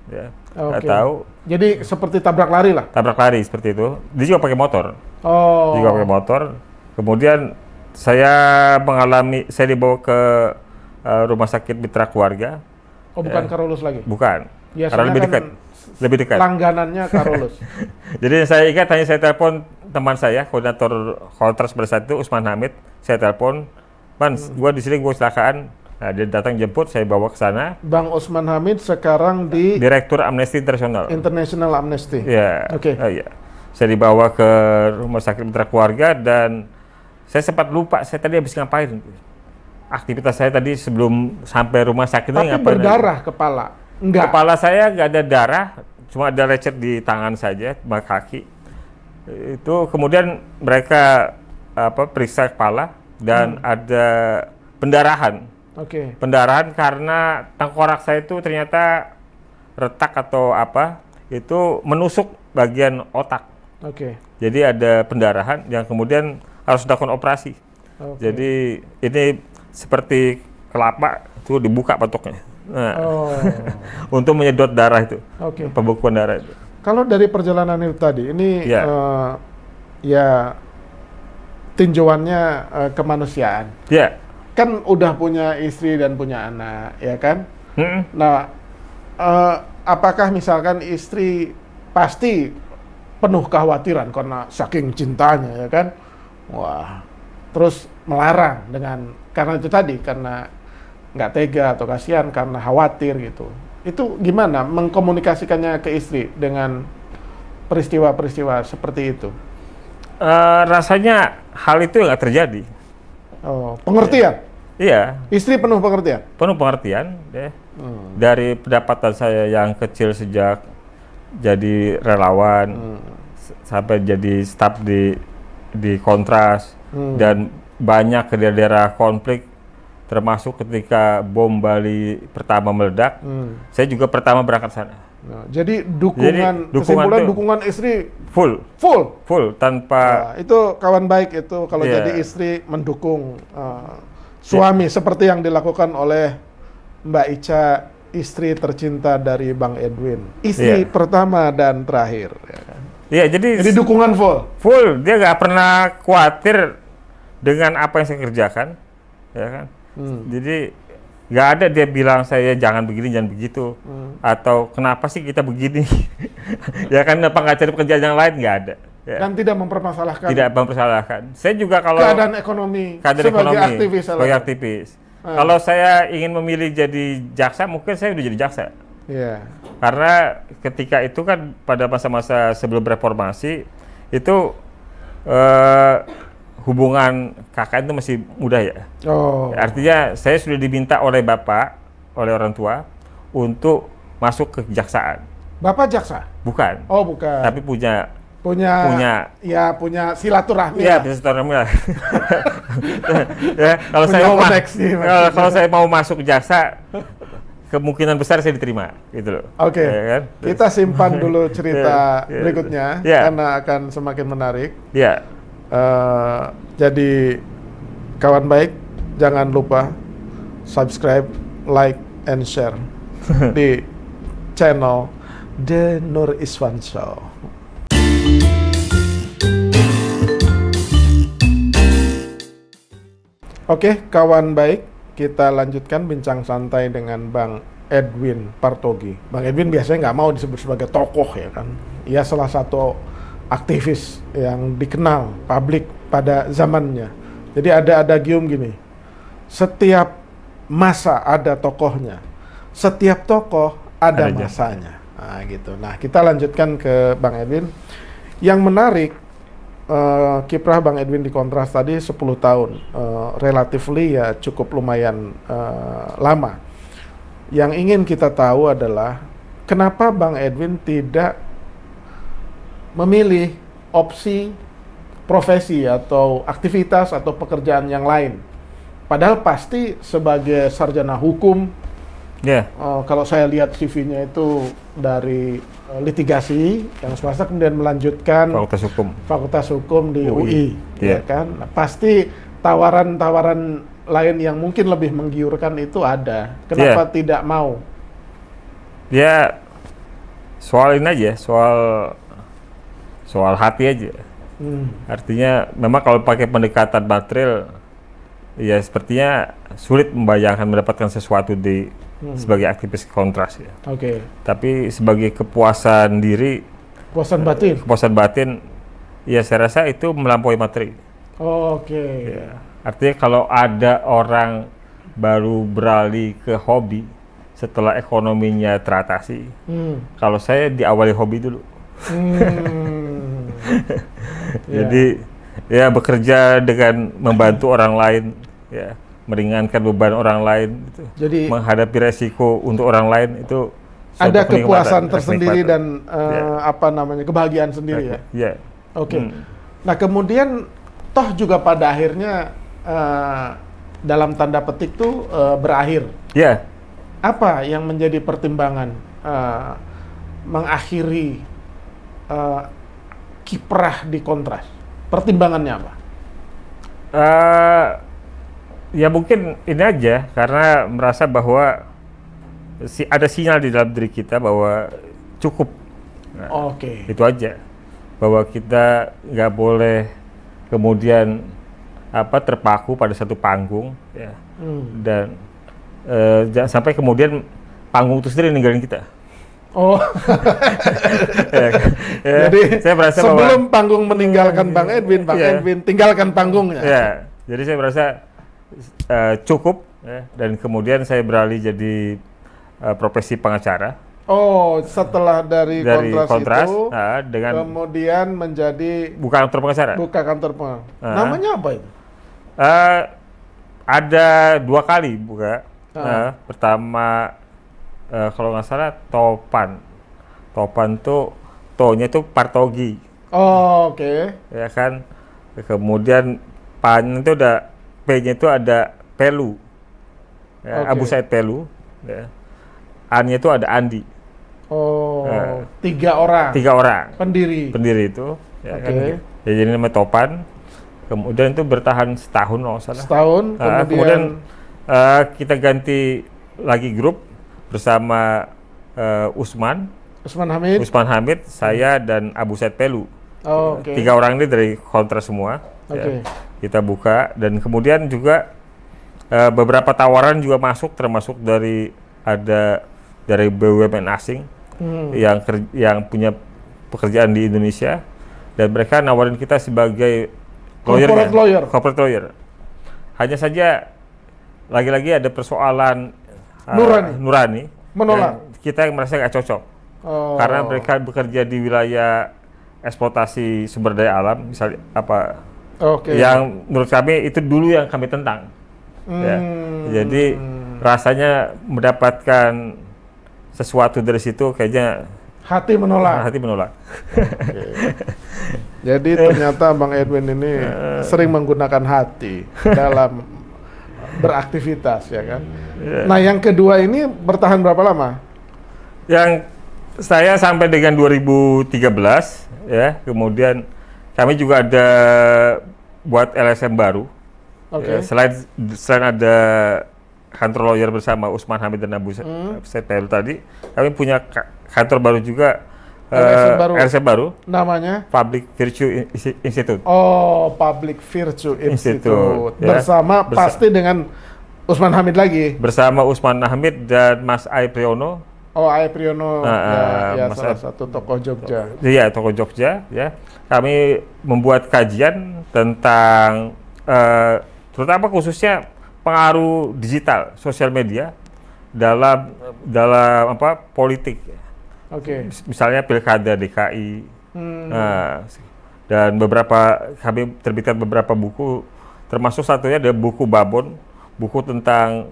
Ya. Nggak Oke. tahu. Jadi seperti tabrak lari lah. Tabrak lari seperti itu. Dia juga pakai motor. Oh. Dia juga pakai motor. Kemudian saya dibawa ke rumah sakit Mitra Keluarga. Oh, bukan Karolus lagi. Bukan. Biasanya Karena lebih kan dekat. Lebih dekat. Langganannya Karolus. Jadi saya ingat hanya saya telepon teman saya, koordinator Kontras pada saat itu, Usman Hamid. Saya telepon, "Man, gua di sini, gua kecelakaan." Nah, dia datang jemput, saya bawa ke sana. Bang Usman Hamid sekarang di Direktur Amnesty International. International Amnesty. Ya. Oke. Iya. Saya dibawa ke rumah sakit Mitra Keluarga dan saya sempat lupa saya tadi habis ngapain. Aktivitas saya tadi sebelum sampai rumah sakit ini Tapi ngapain. berdarah kepala. Enggak. Kepala saya nggak ada darah, cuma ada lecet di tangan saja, sama kaki. Itu kemudian mereka periksa kepala dan ada pendarahan. Oke. Pendarahan karena tengkorak saya itu ternyata retak atau itu menusuk bagian otak. Oke. Jadi ada pendarahan yang kemudian harus dilakukan operasi. Oke. Jadi ini seperti kelapa itu dibuka patoknya. Nah, untuk menyedot darah itu, Oke. pembekuan darah itu. Kalau dari perjalanan itu tadi, ini Ya. ya tinjauannya kemanusiaan. Ya, Kan udah punya istri dan punya anak, ya kan? Nah, apakah misalkan istri pasti penuh kekhawatiran karena saking cintanya, ya kan? Wah, terus melarang karena itu tadi, karena nggak tega atau kasihan karena khawatir gitu. Itu gimana mengkomunikasikannya ke istri dengan peristiwa-peristiwa seperti itu? rasanya hal itu nggak terjadi. Oh, pengertian. Iya, Istri penuh pengertian. penuh pengertian. Ya. Dari pendapatan saya yang kecil sejak jadi relawan sampai jadi staf di Kontras dan banyak ke daerah konflik. Termasuk ketika bom Bali pertama meledak, saya juga pertama berangkat sana. Nah, jadi dukungan kesimpulan tuh dukungan istri full tanpa itu kawan baik itu kalau Iya. jadi istri mendukung suami seperti yang dilakukan oleh Mbak Ica, istri tercinta dari Bang Edwin, istri Iya. pertama dan terakhir. Ya kan? Iya, jadi Dukungan full. dia nggak pernah khawatir dengan apa yang saya kerjakan, ya kan. Jadi nggak ada dia bilang saya jangan begini, jangan begitu, atau kenapa sih kita begini, ya kan, apa nggak cari pekerjaan yang lain, nggak ada. Ya. Dan tidak mempermasalahkan Tidak mempersalahkan. Saya juga kalau keadaan ekonomi sebagai aktivis. Kalau saya ingin memilih jadi jaksa, mungkin saya udah jadi jaksa. Iya. Karena ketika itu kan pada masa-masa sebelum reformasi itu hubungan KKN itu masih mudah ya. Oh. Artinya saya sudah diminta oleh bapak, oleh orang tua untuk masuk ke kejaksaan. Bapak jaksa? Bukan. Oh, bukan. Tapi punya silaturahmi. Iya, lah. bisa silaturahmi lah. Ya, kalau saya mau masuk jaksa, kemungkinan besar saya diterima, gitu loh. Oke. Ya kan? Kita simpan dulu cerita berikutnya Ya. karena akan semakin menarik. Ya. Jadi kawan baik, jangan lupa subscribe, like, and share di channel The Nur Iswan Show. Oke, kawan baik, kita lanjutkan bincang santai dengan Bang Edwin Partogi. Bang Edwin biasanya nggak mau disebut sebagai tokoh ya kan. Ia salah satu aktivis yang dikenal publik pada zamannya. Jadi ada adagium gini, setiap masa ada tokohnya, setiap tokoh ada masanya. Nah gitu. Nah kita lanjutkan ke Bang Edwin. Yang menarik, kiprah Bang Edwin di Kontras tadi 10 tahun, relatively ya cukup lumayan lama. Yang ingin kita tahu adalah kenapa Bang Edwin tidak memilih opsi profesi atau aktivitas atau pekerjaan yang lain. Padahal pasti sebagai sarjana hukum, kalau saya lihat CV-nya itu dari litigasi yang swasta kemudian melanjutkan Fakultas Hukum di UI. Ya kan? Nah, pasti tawaran-tawaran lain yang mungkin lebih menggiurkan itu ada. Kenapa tidak mau? Ya soal ini aja, soal hati aja. Artinya memang kalau pakai pendekatan material, ya sepertinya sulit membayangkan mendapatkan sesuatu sebagai aktivis Kontras ya. Oke. Tapi sebagai kepuasan diri, kepuasan batin, ya saya rasa itu melampaui materi. Oke. Ya. Artinya kalau ada orang baru beralih ke hobi setelah ekonominya teratasi, kalau saya diawali hobi dulu. Jadi ya bekerja dengan membantu orang lain, ya meringankan beban orang lain, itu. Jadi menghadapi resiko untuk orang lain itu ada kepuasan tersendiri dan kebahagiaan sendiri ya. Ya. Oke. Nah kemudian toh juga pada akhirnya dalam tanda petik tuh berakhir. Ya. Apa yang menjadi pertimbangan mengakhiri kiprah di Kontras? Pertimbangannya apa? Ya mungkin ini aja, karena merasa bahwa ada sinyal di dalam diri kita bahwa cukup. Nah, itu aja. Bahwa kita nggak boleh kemudian terpaku pada satu panggung, ya. Dan jangan sampai kemudian panggung itu sendiri ninggalin kita. Oh, jadi saya merasa sebelum panggung meninggalkan Bang Edwin, Edwin tinggalkan panggungnya. Ya, jadi saya merasa cukup, ya, dan kemudian saya beralih jadi profesi pengacara. Oh, setelah dari Kontras itu, dengan kemudian menjadi buka kantor pengacara. Buka kantor pengacara. Namanya apa itu? Ada 2 kali buka. Pertama, kalau nggak salah Topan tuh to-nya itu Partogi. Oh, oke. Ya kan. Kemudian pan itu ada P-nya itu ada Pelu. Ya, Abu Said Pelu. Ya. A-nya itu ada Andi. Oh, 3 orang. 3 orang Pendiri. pendiri itu, ya kan. Oke. Ya, jadi namanya Topan. Kemudian itu bertahan setahun kalau nggak salah. Setahun, Kemudian kita ganti lagi grup bersama Usman Usman Hamid. saya dan Abu Said Pelu. Oh, oke. 3 orang ini dari kontra semua. Oke. Ya. Kita buka dan kemudian juga beberapa tawaran juga masuk, termasuk dari BUMN asing yang punya pekerjaan di Indonesia, dan mereka nawarin kita sebagai corporate lawyer. Hanya saja lagi-lagi ada persoalan Nurani menolak. Kita yang merasa nggak cocok karena mereka bekerja di wilayah eksploitasi sumber daya alam, misalnya apa yang menurut kami itu dulu yang kami tentang. Ya. Jadi rasanya mendapatkan sesuatu dari situ kayaknya hati menolak. Jadi ternyata Bang Edwin ini sering menggunakan hati dalam beraktivitas, ya kan? Nah, yang kedua ini bertahan berapa lama? Yang saya sampai dengan 2013, ya. Kemudian kami juga ada buat LSM baru. Ya, selain ada kantor lawyer bersama Usman Hamid dan Abu Said Pelu tadi, kami punya kantor baru juga, LSM baru. Namanya? Public Virtue Institute. Oh, Public Virtue Institute. Ya. Pasti dengan Usman Hamid lagi? Bersama Usman Hamid dan Mas Ai Priyono. Oh, Ai Priyono, ya salah satu tokoh Jogja. Iya, tokoh Jogja. Ya, kami membuat kajian tentang terutama khususnya pengaruh digital, sosial media dalam politik. Misalnya pilkada DKI, dan kami terbitkan beberapa buku, termasuk satunya ada buku Babon, buku tentang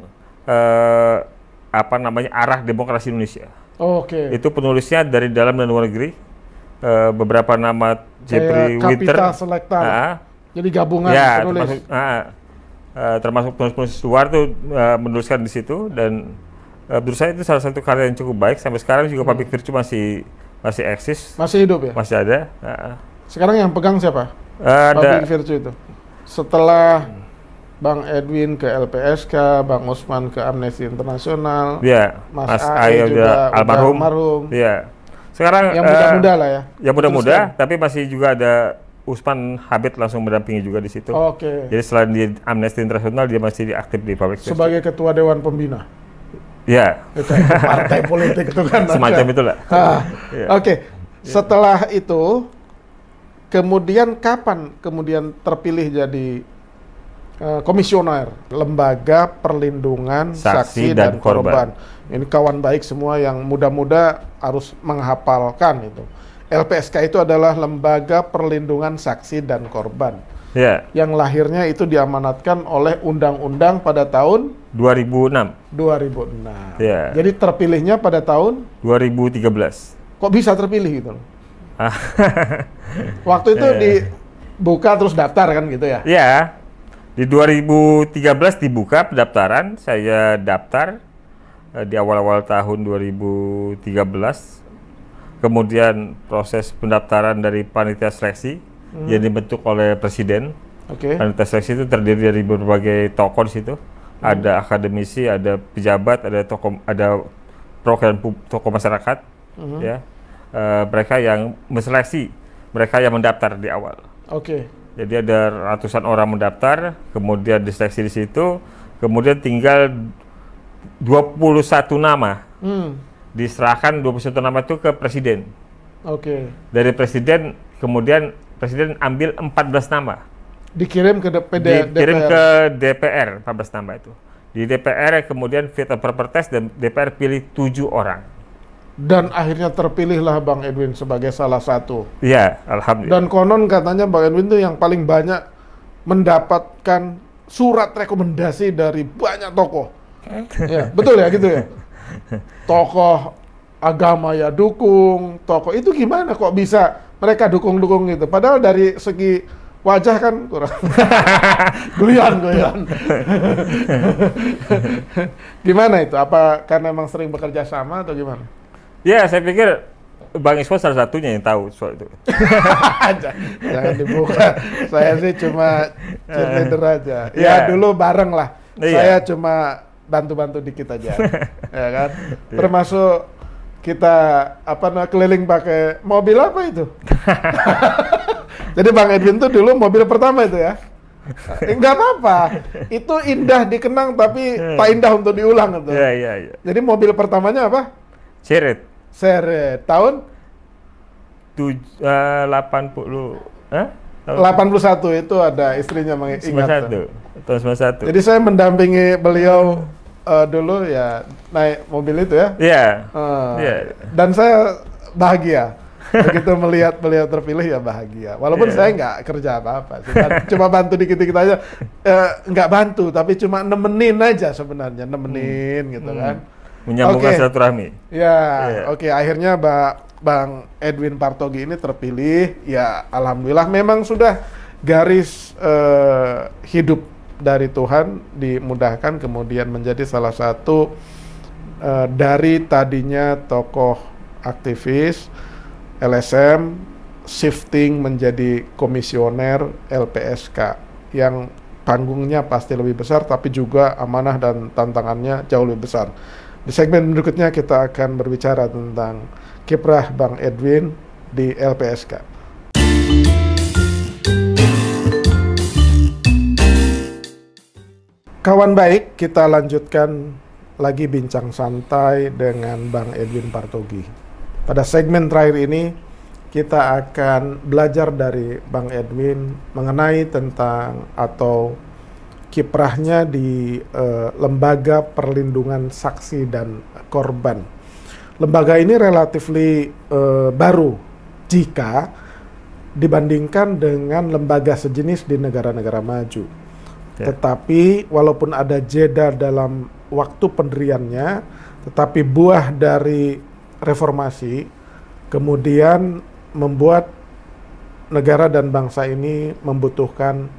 arah demokrasi Indonesia. Itu penulisnya dari dalam dan luar negeri, beberapa nama Jeffrey Winter. Jadi gabungan penulis. Termasuk penulis luar tuh menuliskan di situ, dan menurut saya itu salah satu karya yang cukup baik. Sampai sekarang juga Public Virtue masih eksis, masih hidup ya, masih ada. Sekarang yang pegang siapa? Public Virtue itu setelah Bang Edwin ke LPSK, Bang Usman ke Amnesty International, Mas Ai juga almarhum. Sekarang yang muda-muda lah ya. Yang muda-muda, tapi masih juga ada Usman Hamid langsung mendampingi juga di situ. Jadi selain di Amnesty International, dia masih aktif di Public Virtue. Sebagai ketua Dewan Pembina. Ya. Partai politik itu kan. Semacam itulah. Setelah itu, kemudian kapan terpilih jadi komisioner Lembaga Perlindungan Saksi dan Korban. Ini kawan baik semua yang muda-muda harus menghafalkan itu. LPSK itu adalah Lembaga Perlindungan Saksi dan Korban. Yang lahirnya itu diamanatkan oleh undang-undang pada tahun 2006. Jadi terpilihnya pada tahun 2013. Kok bisa terpilih gitu? Waktu itu dibuka terus daftar kan gitu ya? Iya. Di 2013 dibuka pendaftaran, saya daftar di awal-awal tahun 2013. Kemudian proses pendaftaran dari panitia seleksi yang dibentuk oleh Presiden. Panitia seleksi itu terdiri dari berbagai tokoh di situ. Ada akademisi, ada pejabat, ada perwakilan tokoh masyarakat. Ya, mereka yang menseleksi, mereka yang mendaftar di awal. Jadi ada ratusan orang mendaftar, kemudian diseleksi di situ, kemudian tinggal 21 nama. Diserahkan 21 nama itu ke Presiden. Dari Presiden, kemudian Presiden ambil 14 nama. Dikirim ke Dikirim ke DPR 14 nama itu. Di DPR kemudian fit and proper test, dan DPR pilih 7 orang. Dan akhirnya terpilihlah Bang Edwin sebagai salah satu. Iya, alhamdulillah. Dan konon katanya Bang Edwin itu yang paling banyak mendapatkan surat rekomendasi dari banyak tokoh. Ya, betul ya gitu ya? Tokoh agama ya dukung, tokoh itu gimana kok bisa mereka dukung-dukung gitu? Padahal dari segi wajah kan kurang guyon. Gimana itu? Apa karena memang sering bekerja sama atau gimana? Ya, saya pikir Bang Iswan salah satunya yang tahu soal itu. Jangan dibuka. Saya sih cuma cheerleader aja. Ya. Dulu bareng lah. Iya. Saya cuma bantu-bantu dikit aja. Ya kan? Termasuk kita keliling pakai mobil apa itu? Jadi Bang Edwin tuh dulu mobil pertama itu ya. Enggak apa-apa. Itu indah dikenang tapi tak indah untuk diulang itu. Iya. Jadi mobil pertamanya apa? Seret. Seret. Tahun 80 81 itu ada istrinya mengingat. 91. Tahun 91. Jadi saya mendampingi beliau dulu ya naik mobil itu ya. Iya. Iya. Dan saya bahagia. Begitu melihat beliau terpilih ya bahagia. Walaupun saya nggak kerja apa-apa. Cuma bantu dikit-dikit aja. Nggak bantu, tapi cuma nemenin aja sebenarnya. Nemenin gitu kan. Menyambungkan silaturahmi. Ya, oke. Akhirnya Bang Edwin Partogi ini terpilih. Ya, alhamdulillah memang sudah garis hidup dari Tuhan dimudahkan kemudian menjadi salah satu dari tadinya tokoh aktivis LSM shifting menjadi komisioner LPSK yang panggungnya pasti lebih besar tapi juga amanah dan tantangannya jauh lebih besar. Di segmen berikutnya kita akan berbicara tentang kiprah Bang Edwin di LPSK. Kawan baik, kita lanjutkan lagi bincang santai dengan Bang Edwin Partogi. Pada segmen terakhir ini, kita akan belajar dari Bang Edwin mengenai tentang atau kiprahnya di Lembaga Perlindungan Saksi dan Korban. Lembaga ini relatif baru jika dibandingkan dengan lembaga sejenis di negara-negara maju. Tetapi walaupun ada jeda dalam waktu pendiriannya, tetapi buah dari reformasi kemudian membuat negara dan bangsa ini membutuhkan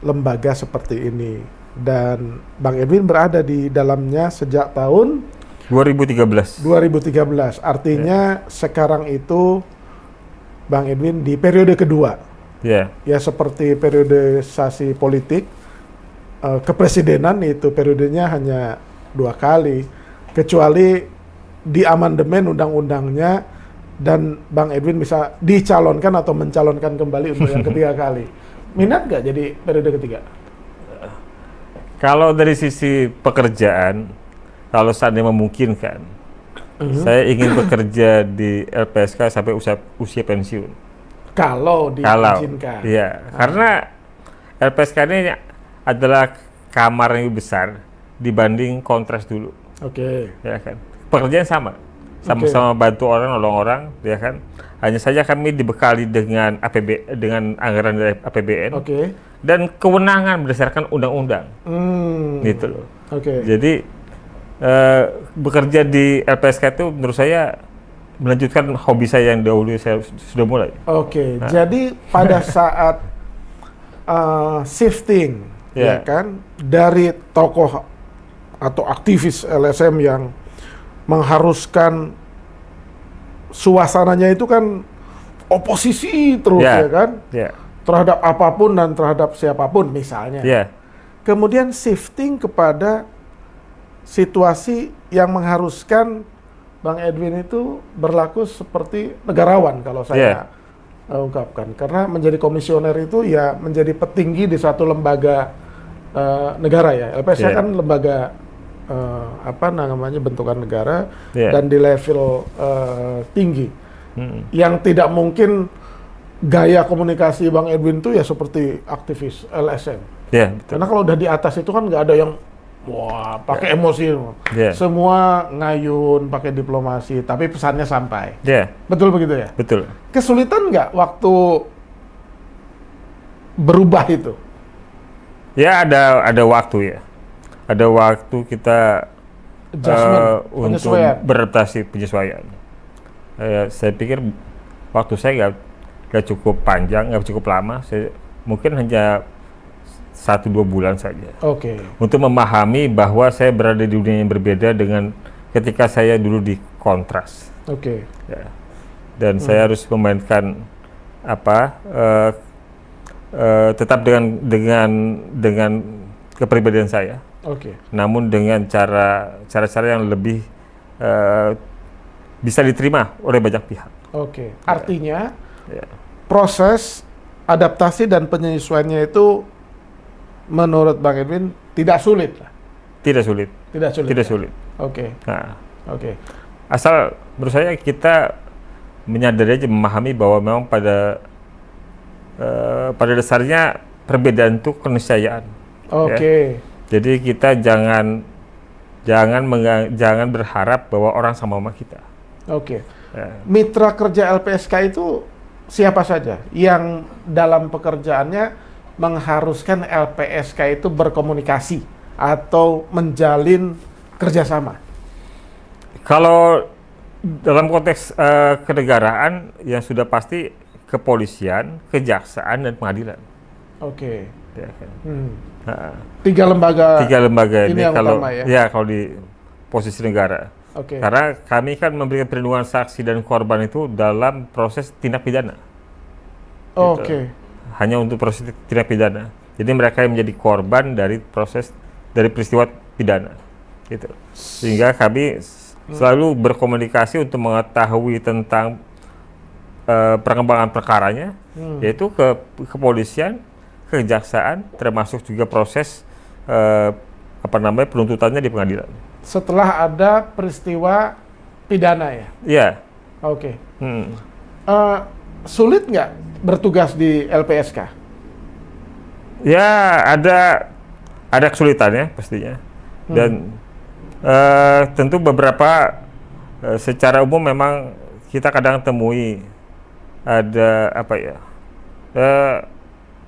lembaga seperti ini. Dan Bang Edwin berada di dalamnya sejak tahun 2013. Artinya sekarang itu Bang Edwin di periode kedua. Ya seperti periodisasi politik, kepresidenan itu periodenya hanya 2 kali, kecuali di amandemen undang-undangnya dan Bang Edwin bisa dicalonkan atau mencalonkan kembali untuk yang ketiga kali. Minat nggak jadi periode ketiga? Kalau dari sisi pekerjaan, kalau seandainya memungkinkan, saya ingin bekerja di LPSK sampai usia pensiun. Kalau diizinkan. Iya, karena LPSK ini adalah kamar yang besar dibanding kontras dulu. Oke. Ya kan. Pekerjaan sama-sama bantu orang, nolong orang, ya kan. Hanya saja kami dibekali dengan dengan anggaran dari APBN. Dan kewenangan berdasarkan undang-undang. Gitu loh. Jadi bekerja di LPSK itu menurut saya melanjutkan hobi saya yang dahulu saya sudah mulai. Jadi pada saat shifting ya kan dari tokoh atau aktivis LSM yang mengharuskan suasananya itu kan oposisi terus ya kan terhadap apapun dan terhadap siapapun misalnya. Kemudian shifting kepada situasi yang mengharuskan Bang Edwin itu berlaku seperti negarawan kalau saya ungkapkan, karena menjadi komisioner itu ya menjadi petinggi di satu lembaga negara ya. LPSK kan lembaga bentukan negara dan di level tinggi yang tidak mungkin gaya komunikasi Bang Edwin itu ya seperti aktivis LSM. Karena kalau udah di atas itu kan nggak ada yang pakai emosi, semua ngayun pakai diplomasi, tapi pesannya sampai. Betul begitu ya? Betul. Kesulitan nggak waktu berubah itu? Ya ada waktu ya. Ada waktu kita untuk beradaptasi penyesuaian. Saya pikir waktu saya nggak cukup panjang, nggak cukup lama. Mungkin hanya 1-2 bulan saja. Untuk memahami bahwa saya berada di dunia yang berbeda dengan ketika saya dulu di kontras. Oke. Ya. Dan saya harus memainkan tetap dengan kepribadian saya. Oke. Namun dengan cara-cara yang lebih bisa diterima oleh banyak pihak. Oke. Artinya Ya. proses adaptasi dan penyesuaiannya itu menurut Bang Edwin tidak sulit lah. Tidak sulit. Tidak sulit. Tidak ya? sulit. Oke. Nah, Oke. asal menurut saya kita menyadari aja, memahami bahwa memang pada dasarnya perbedaan itu keniscayaan. Oke. Ya. Jadi kita jangan berharap bahwa orang sama kita. Oke. Ya. Mitra kerja LPSK itu siapa saja yang dalam pekerjaannya mengharuskan LPSK itu berkomunikasi atau menjalin kerjasama? Kalau dalam konteks kenegaraan yang sudah pasti kepolisian, kejaksaan, dan pengadilan. Oke. Ya, kan? Nah, Tiga lembaga ini yang kalau utama ya? kalau di posisi negara. Oke. Karena kami kan memberikan perlindungan saksi dan korban itu dalam proses tindak pidana. Oke. Hanya untuk proses tindak pidana. Jadi mereka yang menjadi korban dari peristiwa pidana. Gitu. Sehingga kami selalu berkomunikasi untuk mengetahui tentang perkembangan perkaranya, yaitu ke kepolisian, kejaksaan, termasuk juga proses penuntutannya di pengadilan. Setelah ada peristiwa pidana ya? Iya. Oke. Sulit nggak bertugas di LPSK? Ya, ada kesulitannya pastinya. Dan tentu beberapa secara umum memang kita kadang temui ada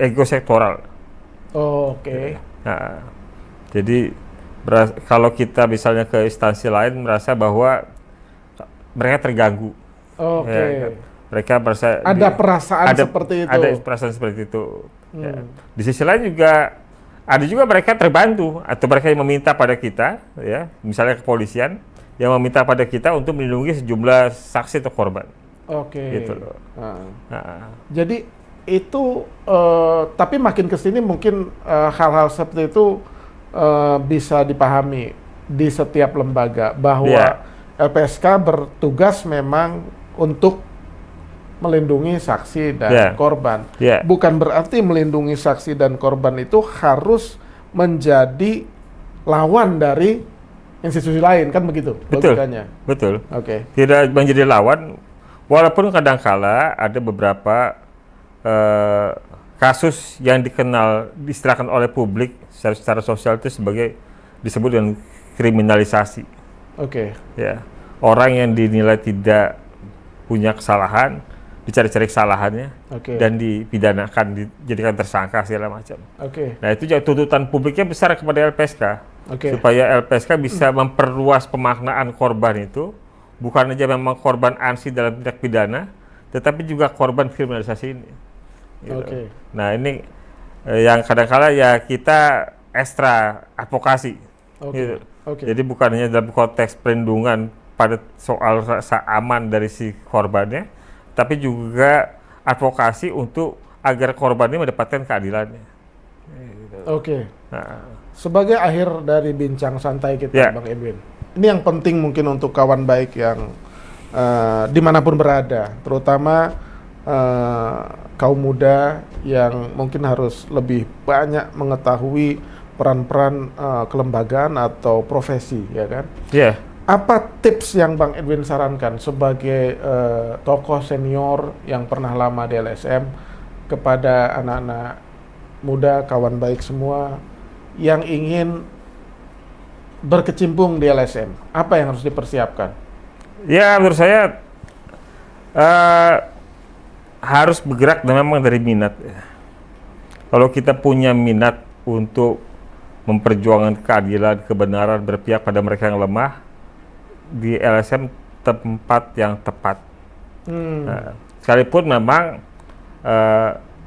ego sektoral. Oke. Nah, jadi kalau kita misalnya ke instansi lain merasa bahwa mereka terganggu. Oke. Ya, mereka merasa Ada perasaan seperti itu. Ada perasaan seperti itu. Ya. Di sisi lain juga ada juga mereka terbantu atau mereka yang meminta pada kita, ya, misalnya kepolisian yang meminta pada kita untuk melindungi sejumlah saksi atau korban. Oke. Gitu loh. Jadi itu tapi makin kesini mungkin hal-hal seperti itu bisa dipahami di setiap lembaga bahwa LPSK bertugas memang untuk melindungi saksi dan korban. Bukan berarti melindungi saksi dan korban itu harus menjadi lawan dari institusi lain, kan begitu logikanya? Betul. Oke. Tidak menjadi lawan, walaupun kadangkala ada beberapa kasus yang diistilahkan oleh publik secara sosial itu disebut dengan kriminalisasi. Oke. Ya, orang yang dinilai tidak punya kesalahan dicari-cari kesalahannya dan dipidanakan, dijadikan tersangka segala macam. Nah, itu juga tuntutan publiknya besar kepada LPSK supaya LPSK bisa memperluas pemaknaan korban itu, bukan aja memang korban ANSI dalam tindak pidana, tetapi juga korban kriminalisasi ini. Gitu. Nah, ini yang kadang-kala ya kita ekstra advokasi. Gitu. Jadi bukan hanya dalam konteks perlindungan pada soal rasa aman dari si korbannya, tapi juga advokasi untuk agar korban ini mendapatkan keadilannya. Gitu. Nah. Sebagai akhir dari bincang santai kita, Bang Edwin, ini yang penting mungkin untuk kawan baik yang dimanapun berada, terutama kaum muda yang mungkin harus lebih banyak mengetahui peran-peran kelembagaan atau profesi, ya kan? Apa tips yang Bang Edwin sarankan sebagai tokoh senior yang pernah lama di LSM kepada anak-anak muda, kawan baik semua yang ingin berkecimpung di LSM? Apa yang harus dipersiapkan? Ya, menurut saya harus bergerak memang dari minat. Kalau kita punya minat untuk memperjuangkan keadilan, kebenaran, berpihak pada mereka yang lemah, di LSM tempat yang tepat. Nah, sekalipun memang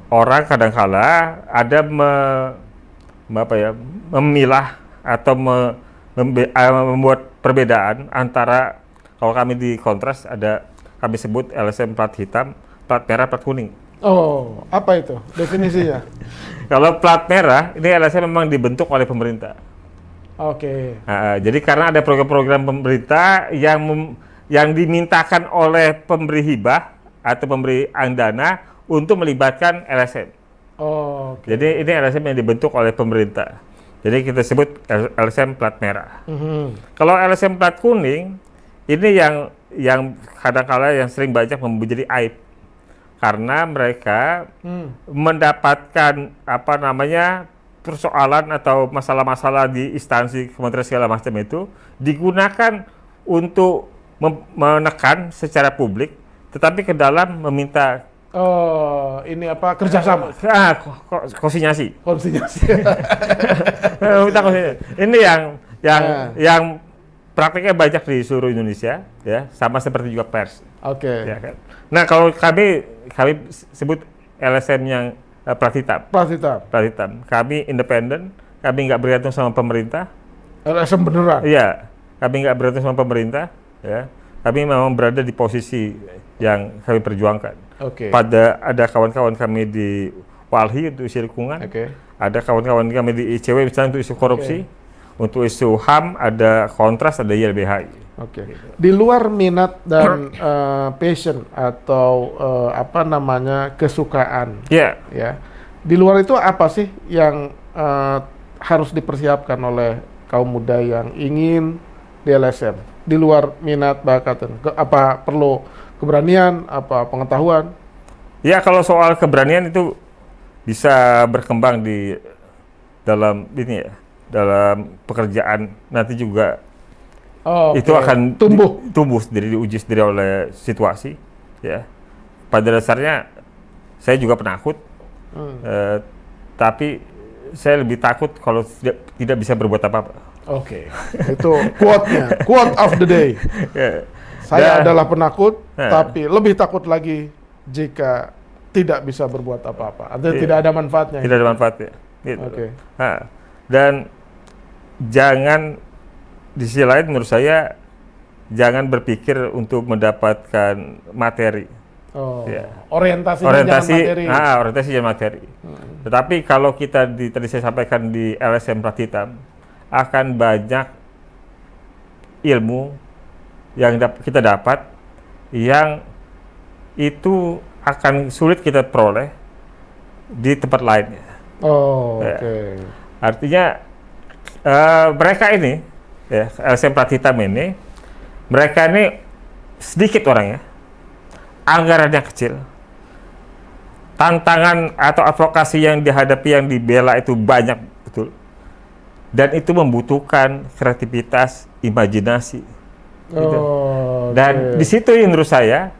orang kadangkala ada memilah atau membuat perbedaan antara Kalau kami di kontras ada kami sebut LSM plat hitam, plat merah, plat kuning. Oh, apa itu definisinya? Kalau plat merah ini LSM memang dibentuk oleh pemerintah. Oke. Jadi karena ada program-program pemerintah yang dimintakan oleh pemberi hibah atau pemberi dana untuk melibatkan LSM. Oh, oke. Jadi ini LSM yang dibentuk oleh pemerintah. Jadi kita sebut LSM plat merah. Kalau LSM plat kuning ini yang kadang-kala yang sering banyak menjadi aib karena mereka mendapatkan apa namanya persoalan atau masalah-masalah di instansi kementerian segala macam itu digunakan untuk menekan secara publik, tetapi ke dalam meminta ini apa kerjasama? Konsinyasi. Konsinyasi. Minta konsinyasi. Ini yang praktiknya banyak di seluruh Indonesia, ya, sama seperti juga pers. Oke. Ya kan? Nah, kalau kami sebut LSM yang plat hitam. Plat hitam. Plat hitam. Kami independen, kami nggak bergantung sama pemerintah. LSM beneran? Iya, kami nggak bergantung sama pemerintah. Ya, kami memang berada di posisi yang kami perjuangkan. Oke. Ada kawan-kawan kami di Walhi untuk isu lingkungan. Oke. Ada kawan-kawan kami di ICW misalnya untuk isu korupsi. Untuk isu HAM ada kontras, ada YLBHI. Oke. Di luar minat dan passion atau apa namanya kesukaan. Iya. Ya. Di luar itu apa sih yang harus dipersiapkan oleh kaum muda yang ingin di LSM? Di luar minat bakat, apa perlu keberanian, apa pengetahuan? Ya, kalau soal keberanian itu bisa berkembang di dalam ini ya, dalam pekerjaan nanti juga. Itu akan tumbuh sendiri, diuji sendiri oleh situasi, ya. Pada dasarnya saya juga penakut, tapi saya lebih takut kalau tidak bisa berbuat apa-apa. Oke. Itu quote of the day. Saya adalah penakut, tapi lebih takut lagi jika tidak bisa berbuat apa-apa. Artinya tidak ada manfaatnya. Tidak ada manfaatnya. Gitu. Oke. Dan jangan, di sisi lain menurut saya, jangan berpikir untuk mendapatkan materi. Orientasi materi. Orientasi jangan materi. Tetapi kalau kita tadi saya sampaikan di LSM plat hitam, akan banyak ilmu yang kita dapat yang itu akan sulit kita peroleh di tempat lainnya. Artinya mereka ini, ya, LSM plat hitam ini, mereka ini sedikit orangnya, anggarannya kecil, tantangan atau advokasi yang dihadapi, yang dibela itu banyak betul, dan itu membutuhkan kreativitas, imajinasi. Gitu. Dan di situ yang menurut saya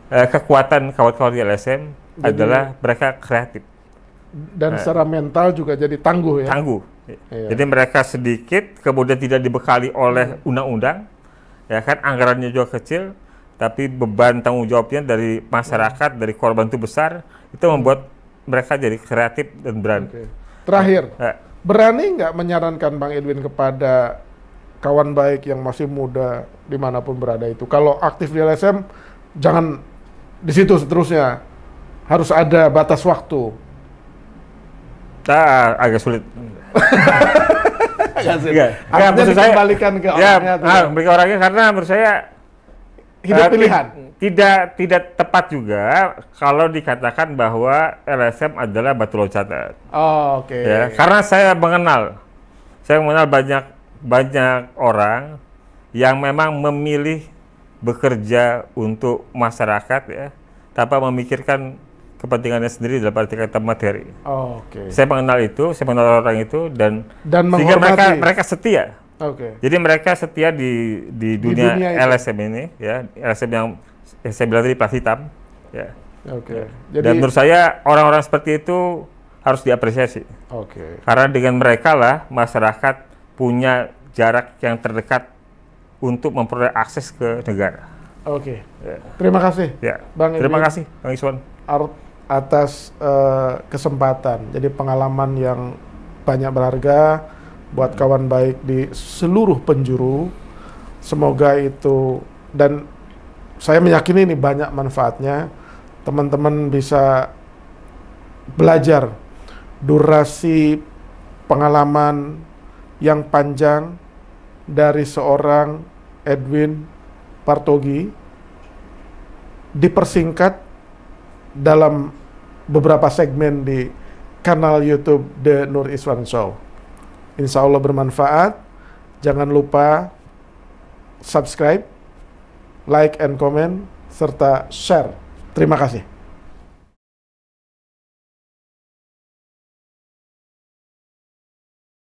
kekuatan kawan-kawan di LSM adalah mereka kreatif. Dan secara mental juga jadi tangguh ya? Tangguh. Jadi mereka sedikit, kemudian tidak dibekali oleh undang-undang, ya kan, anggarannya juga kecil, tapi beban tanggung jawabnya dari masyarakat, dari korban itu besar, itu membuat mereka jadi kreatif dan berani. Terakhir, berani nggak menyarankan Bang Edwin kepada kawan baik yang masih muda dimanapun berada itu, kalau aktif di LSM, jangan di situ seterusnya, harus ada batas waktu? Agak sulit. Artinya dikembalikan ke orangnya. Kembali ke orangnya, karena menurut saya hidup pilihan. Tidak tepat juga kalau dikatakan bahwa LSM adalah batu loncatan. Ya, karena saya mengenal banyak orang yang memang memilih bekerja untuk masyarakat, ya, tanpa memikirkan kepentingannya sendiri dalam arti kata materi. Saya mengenal orang itu dan sehingga mereka setia. Jadi mereka setia di dunia LSM ini, ya, LSM yang saya bilang tadi plat hitam, ya. Jadi, dan menurut saya orang-orang seperti itu harus diapresiasi. Karena dengan mereka lah masyarakat punya jarak yang terdekat untuk memperoleh akses ke negara. Terima kasih, Bang Edwin. Terima kasih, Bang Iswan, atas kesempatan. Jadi pengalaman yang banyak berharga buat kawan baik di seluruh penjuru. Semoga itu Dan saya meyakini ini banyak manfaatnya. Teman-teman bisa belajar durasi pengalaman yang panjang dari seorang Edwin Partogi dipersingkat dalam beberapa segmen di kanal YouTube The Nur Iswan Show. Insya Allah bermanfaat. Jangan lupa subscribe, like and comment, serta share. Terima kasih.